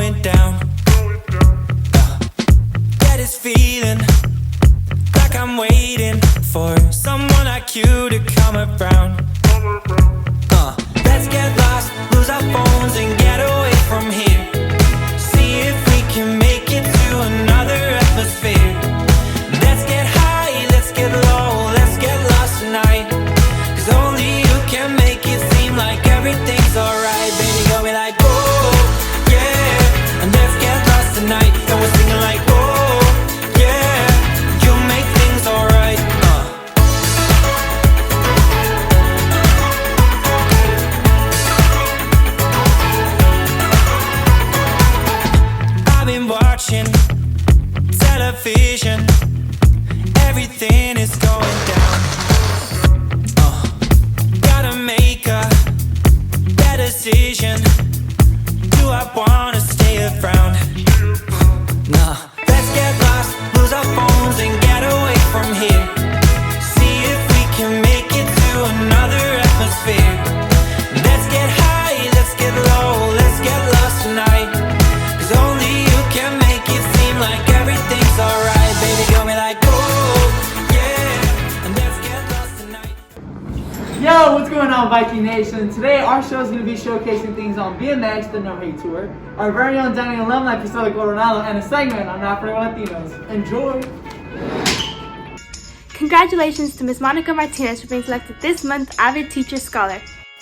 going down. Get this feeling like I'm waiting for someone like you to come around. Let's get lost, lose our phones and get away from here. See if we can make it to another atmosphere. Let's get high, let's get low, let's get lost tonight. 'Cause only you can make it seem like everything's alright. Baby, got me like, oh, yeah. And let's get lost tonight. And we're singing like, oh, yeah. You make things alright. I've been watching television. Everything is going down. Gotta make a bad decision. Do I wanna stay around? Nah. Let's get lost, lose our phones and get away from here. See if we can make it to another atmosphere. Let's get high, let's get low, let's get lost tonight. 'Cause only you can make it seem like everything's alright. Baby, got me like, oh, yeah. And let's get lost tonight. Yo, what's going on, Viking Nation? Today our show is going to be showcasing things on VNS, the No Hate Tour, our very own dining alumni Priscilla, and a segment on Afro-Latinos. Enjoy! Congratulations to Ms. Monica Martinez for being selected this month's Avid Teacher Scholar.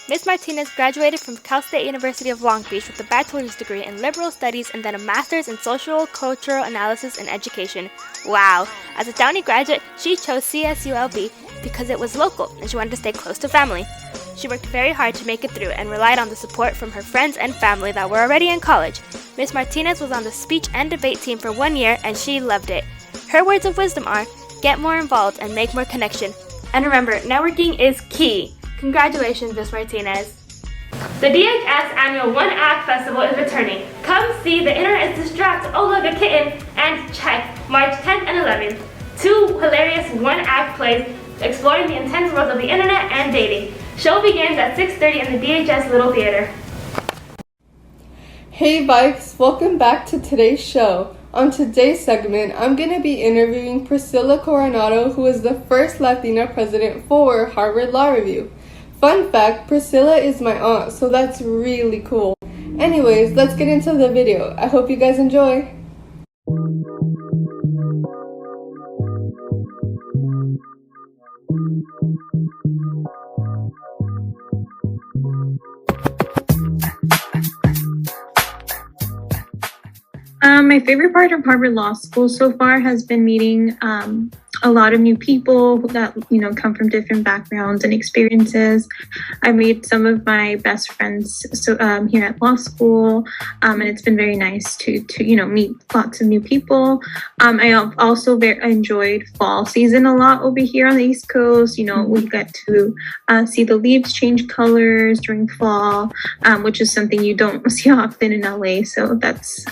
Ms. Martinez graduated from Cal State University of Long Beach with a bachelor's degree in liberal studies and then a master's in social cultural analysis and education. Wow! As a Downey graduate, she chose CSULB because it was local and she wanted to stay close to family. She worked very hard to make it through and relied on the support from her friends and family that were already in college. Ms. Martinez was on the speech and debate team for 1 year and she loved it. Her words of wisdom are, get more involved and make more connection. And remember, networking is key. Congratulations, Ms. Martinez. The DHS annual One Act Festival is returning. Come see The Internet is Distract, Oh Look a Kitten, and Check, March 10th and 11th. Two hilarious one-act plays exploring the intense world of the internet and dating. Show begins at 6:30 in the DHS Little Theater. Hey Vikes, welcome back to today's show. On today's segment, I'm going to be interviewing Priscilla Coronado, who is the first Latina president for Harvard Law Review. Fun fact, Priscilla is my aunt, so that's really cool. Anyways, let's get into the video. I hope you guys enjoy. My favorite part of Harvard Law School so far has been meeting a lot of new people that, come from different backgrounds and experiences. I made some of my best friends here at law school, and it's been very nice to meet lots of new people. I also enjoyed fall season a lot over here on the East Coast. We get to see the leaves change colors during fall, which is something you don't see often in LA. So that's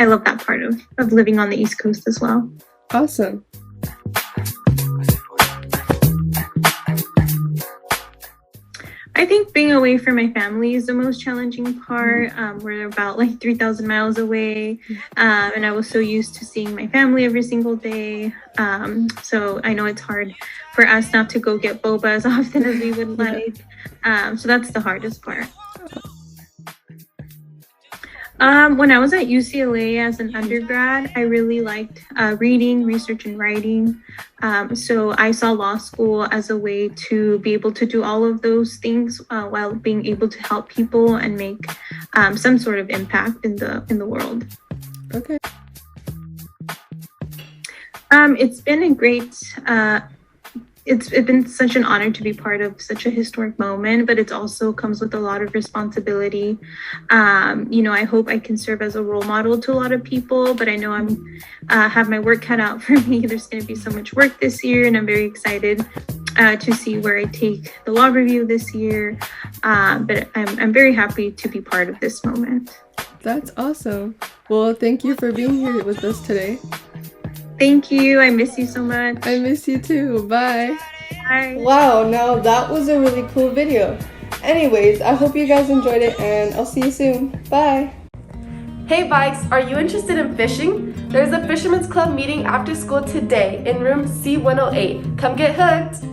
I love that part of living on the East Coast as well. Awesome. I think being away from my family is the most challenging part. We're about 3,000 miles away, and I was so used to seeing my family every single day. So I know it's hard for us not to go get boba as often as we would like. So that's the hardest part. When I was at UCLA as an undergrad, I really liked reading, research, and writing. So I saw law school as a way to be able to do all of those things while being able to help people and make some sort of impact in the world. Okay. It's been a great. It's been such an honor to be part of such a historic moment, but it also comes with a lot of responsibility. I hope I can serve as a role model to a lot of people, but I know have my work cut out for me. There's going to be so much work this year, and I'm very excited to see where I take the law review this year. But I'm very happy to be part of this moment. That's awesome. Well, thank you for being here with us today. Thank you. I miss you so much. I miss you too. Bye. Bye. Wow, now that was a really cool video. Anyways, I hope you guys enjoyed it and I'll see you soon. Bye. Hey Vikes, are you interested in fishing? There's a Fisherman's Club meeting after school today in room C108. Come get hooked!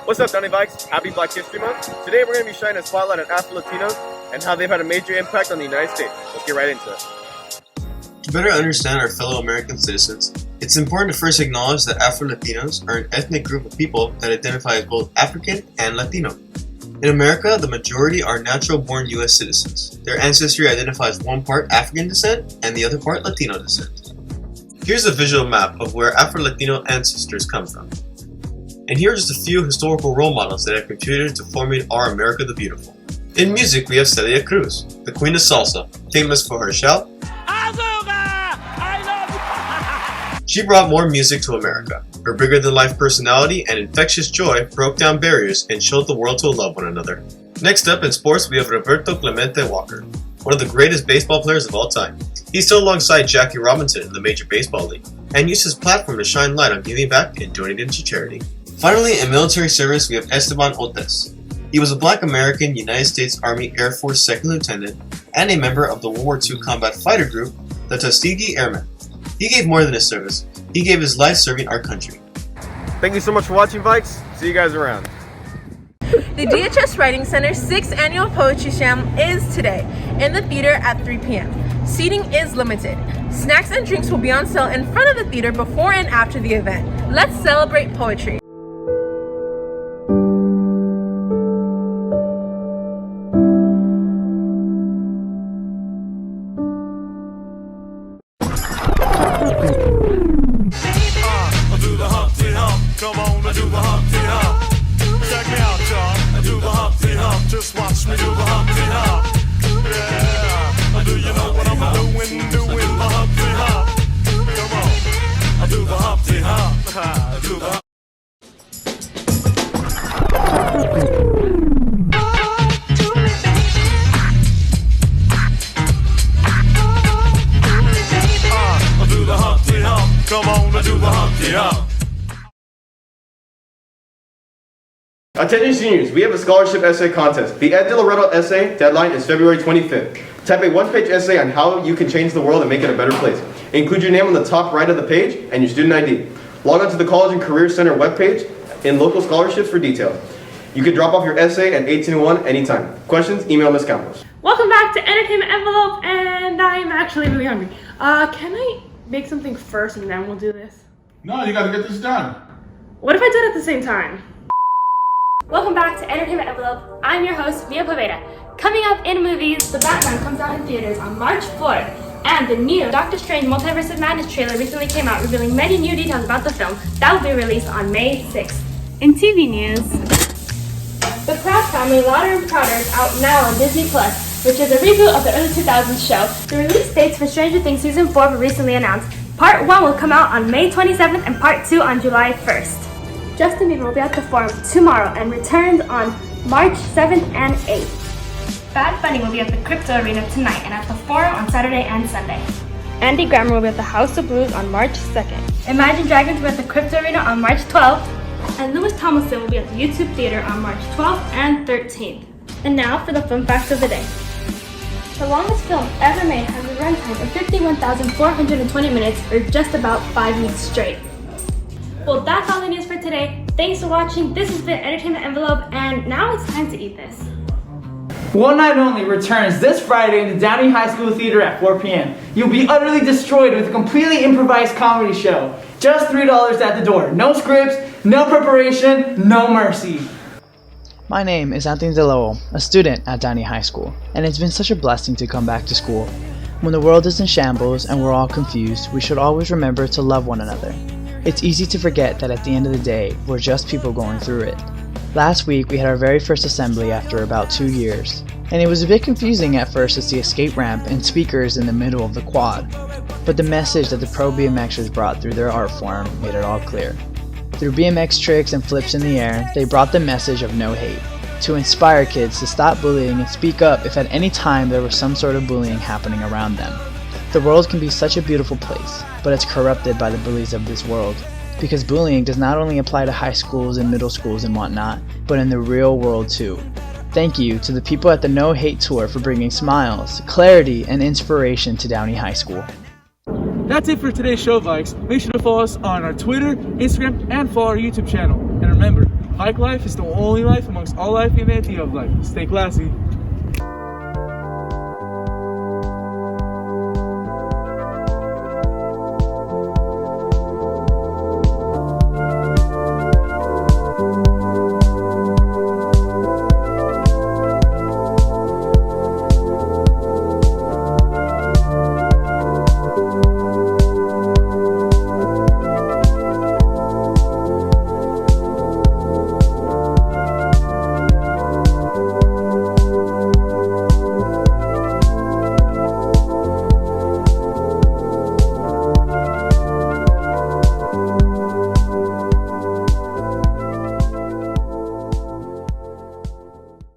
What's up, Downey Vikes? Happy Black History Month. Today we're going to be shining a spotlight on Afro-Latinos and how they've had a major impact on the United States. Let's get right into it. To better understand our fellow American citizens, it's important to first acknowledge that Afro-Latinos are an ethnic group of people that identify as both African and Latino. In America, the majority are natural-born U.S. citizens. Their ancestry identifies one part African descent and the other part Latino descent. Here's a visual map of where Afro-Latino ancestors come from. And here are just a few historical role models that have contributed to forming our America the Beautiful. In music, we have Celia Cruz, the queen of salsa, famous for her shout, She brought more music to America. Her bigger-than-life personality and infectious joy broke down barriers and showed the world to love one another. Next up in sports, we have Roberto Clemente Walker, one of the greatest baseball players of all time. He's still alongside Jackie Robinson in the Major Baseball League, and used his platform to shine light on giving back and donating to charity. Finally, in military service, we have Esteban Otes. He was a Black American United States Army Air Force Second Lieutenant and a member of the World War II combat fighter group, the Tuskegee Airmen. He gave more than his service. He gave his life serving our country. Thank you so much for watching, Vikes. See you guys around. The DHS Writing Center's 6th annual Poetry Slam is today in the theater at 3 p.m. Seating is limited. Snacks and drinks will be on sale in front of the theater before and after the event. Let's celebrate poetry. Come on, I do the Humpty Hump. Check me out, y'all. I do the Humpty Hump. Just watch me do the Humpty Hump. Yeah, do you know what I'm doing the Humpty Hump? Come on, I do the Humpty Hump. I do the I do the Humpty Hump. Come on, I do the Humpty Hump. Attention seniors, we have a scholarship essay contest. The Ed De Loretto essay deadline is February 25th. Type a one-page essay on how you can change the world and make it a better place. Include your name on the top right of the page and your student ID. Log on to the College and Career Center webpage in local scholarships for details. You can drop off your essay at 1801 anytime. Questions? Email Ms. Campos. Welcome back to Entertainment Envelope, and I'm actually really hungry. Can I make something first and then we'll do this? No, you gotta get this done. What if I did it at the same time? Welcome back to Entertainment Envelope. I'm your host, Mia Poveda. Coming up in movies, The Batman comes out in theaters on March 4th, and the new Doctor Strange Multiverse of Madness trailer recently came out, revealing many new details about the film that will be released on May 6th. In TV news, The Proud Family, Louder and Prouder is out now on Disney+, which is a reboot of the early 2000s show. The release dates for Stranger Things Season 4 were recently announced. Part 1 will come out on May 27th and Part 2 on July 1st. Justin Bieber will be at the Forum tomorrow and returns on March 7th and 8th. Bad Bunny will be at the Crypto Arena tonight and at the Forum on Saturday and Sunday. Andy Grammer will be at the House of Blues on March 2nd. Imagine Dragons will be at the Crypto Arena on March 12th. And Lewis Tomlinson will be at the YouTube Theater on March 12th and 13th. And now for the fun facts of the day. The longest film ever made has a runtime of 51,420 minutes, or just about 5 weeks straight. Well, that's all the news for today. Thanks for watching. This has been Entertainment Envelope, and now it's time to eat this. One Night Only returns this Friday in the Downey High School Theater at 4 p.m. You'll be utterly destroyed with a completely improvised comedy show. Just $3 at the door. No scripts, no preparation, no mercy. My name is Anthony DeLowell, a student at Downey High School, and it's been such a blessing to come back to school. When the world is in shambles and we're all confused, we should always remember to love one another. It's easy to forget that at the end of the day, we're just people going through it. Last week, we had our very first assembly after about 2 years, and it was a bit confusing at first to see a skate ramp and speakers in the middle of the quad. But the message that the pro BMXers brought through their art form made it all clear. Through BMX tricks and flips in the air, they brought the message of no hate, to inspire kids to stop bullying and speak up if at any time there was some sort of bullying happening around them. The world can be such a beautiful place, but it's corrupted by the bullies of this world. Because bullying does not only apply to high schools and middle schools and whatnot, but in the real world too. Thank you to the people at the No Hate Tour for bringing smiles, clarity, and inspiration to Downey High School. That's it for today's show, Vikes. Make sure to follow us on our Twitter, Instagram, and follow our YouTube channel. And remember, Vike life is the only life amongst all life and the idea of life. Stay classy.